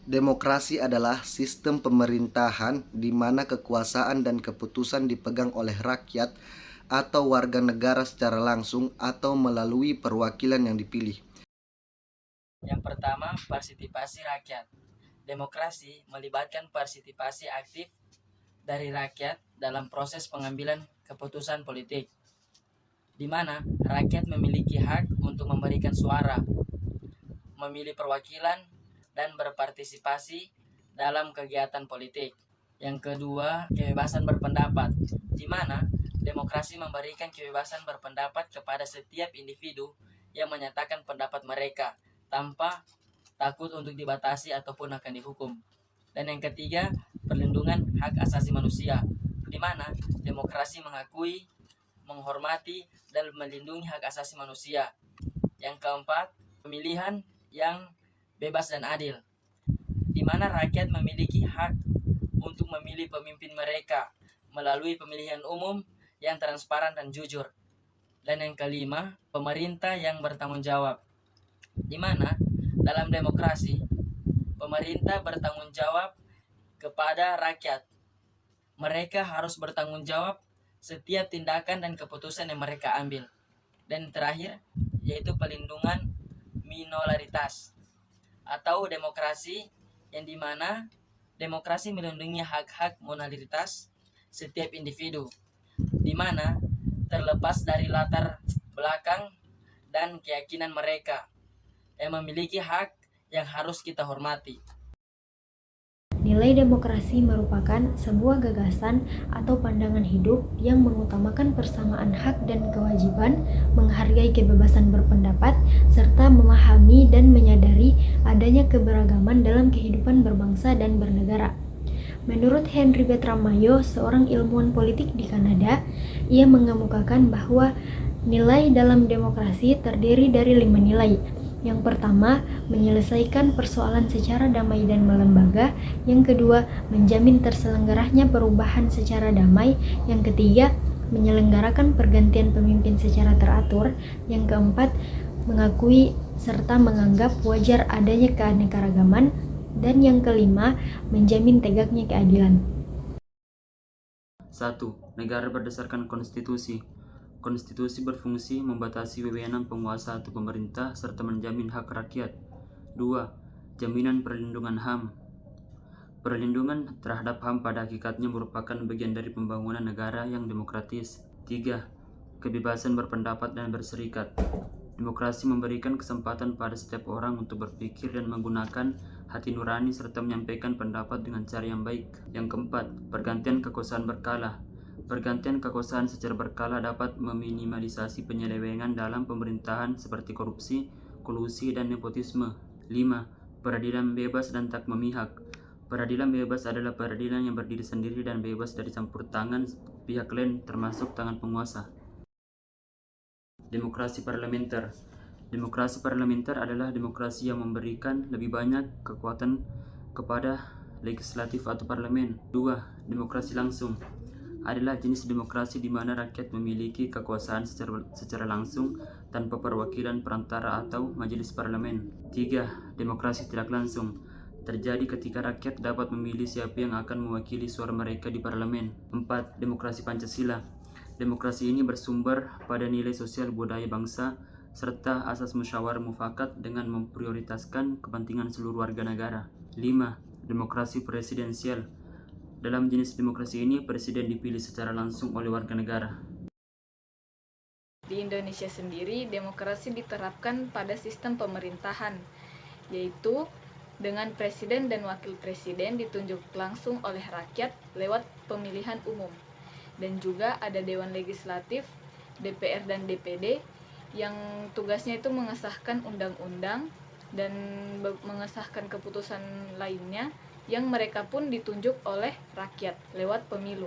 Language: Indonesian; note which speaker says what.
Speaker 1: Demokrasi adalah sistem pemerintahan di mana kekuasaan dan keputusan dipegang oleh rakyat atau warga negara secara langsung atau melalui perwakilan yang dipilih.
Speaker 2: Yang pertama, partisipasi rakyat. Demokrasi melibatkan partisipasi aktif dari rakyat dalam proses pengambilan keputusan politik, di mana rakyat memiliki hak untuk memberikan suara, memilih perwakilan, dan berpartisipasi dalam kegiatan politik. Yang kedua, kebebasan berpendapat, di mana demokrasi memberikan kebebasan berpendapat kepada setiap individu yang menyatakan pendapat mereka tanpa takut untuk dibatasi ataupun akan dihukum. Dan yang ketiga, perlindungan hak asasi manusia, di mana demokrasi mengakui, menghormati, dan melindungi hak asasi manusia. Yang keempat, pemilihan yang bebas dan adil, di mana rakyat memiliki hak untuk memilih pemimpin mereka melalui pemilihan umum yang transparan dan jujur. Dan yang kelima, pemerintah yang bertanggung jawab, di mana dalam demokrasi pemerintah bertanggung jawab kepada rakyat. Mereka harus bertanggung jawab setiap tindakan dan keputusan yang mereka ambil. Dan terakhir, yaitu pelindungan minoritas atau demokrasi, yang dimana demokrasi melindungi hak-hak minoritas setiap individu, di mana terlepas dari latar belakang dan keyakinan mereka, yang memiliki hak yang harus kita hormati.
Speaker 3: Nilai demokrasi merupakan sebuah gagasan atau pandangan hidup yang mengutamakan persamaan hak dan kewajiban, menghargai kebebasan berpendapat, serta memahami dan menyadari adanya keberagaman dalam kehidupan berbangsa dan bernegara. Menurut Henry Bertram Mayo, seorang ilmuwan politik di Kanada, ia mengemukakan bahwa nilai dalam demokrasi terdiri dari 5 nilai. Yang pertama, menyelesaikan persoalan secara damai dan melembaga. Yang kedua, menjamin terselenggaranya perubahan secara damai. Yang ketiga, menyelenggarakan pergantian pemimpin secara teratur. Yang keempat, mengakui serta menganggap wajar adanya keanekaragaman. Dan yang kelima, menjamin tegaknya keadilan.
Speaker 4: 1. Negara berdasarkan konstitusi. Konstitusi berfungsi membatasi wewenang penguasa atau pemerintah serta menjamin hak rakyat. 2. Jaminan perlindungan HAM. Perlindungan terhadap HAM pada hakikatnya merupakan bagian dari pembangunan negara yang demokratis. 3. Kebebasan berpendapat dan berserikat. Demokrasi memberikan kesempatan pada setiap orang untuk berpikir dan menggunakan hati nurani serta menyampaikan pendapat dengan cara yang baik. Yang keempat, pergantian kekuasaan berkala. Pergantian kekuasaan secara berkala dapat meminimalisasi penyelewengan dalam pemerintahan seperti korupsi, kolusi, dan nepotisme. 5. Peradilan bebas dan tak memihak. Peradilan bebas adalah peradilan yang berdiri sendiri dan bebas dari campur tangan pihak lain termasuk tangan penguasa. Demokrasi parlementer. Demokrasi parlementer adalah demokrasi yang memberikan lebih banyak kekuatan kepada legislatif atau parlemen. 2. Demokrasi langsung adalah jenis demokrasi di mana rakyat memiliki kekuasaan secara langsung tanpa perwakilan perantara atau majelis parlemen. 3. Demokrasi tidak langsung terjadi ketika rakyat dapat memilih siapa yang akan mewakili suara mereka di parlemen. 4. Demokrasi Pancasila. Demokrasi ini bersumber pada nilai sosial budaya bangsa serta asas musyawarah mufakat dengan memprioritaskan kepentingan seluruh warga negara. 5. Demokrasi presidensial. Dalam jenis demokrasi ini, presiden dipilih secara langsung oleh warga negara.
Speaker 5: Di Indonesia sendiri, demokrasi diterapkan pada sistem pemerintahan, yaitu dengan presiden dan wakil presiden ditunjuk langsung oleh rakyat lewat pemilihan umum. Dan juga ada Dewan Legislatif, DPR dan DPD yang tugasnya itu mengesahkan undang-undang dan mengesahkan keputusan lainnya yang mereka pun ditunjuk oleh rakyat lewat pemilu.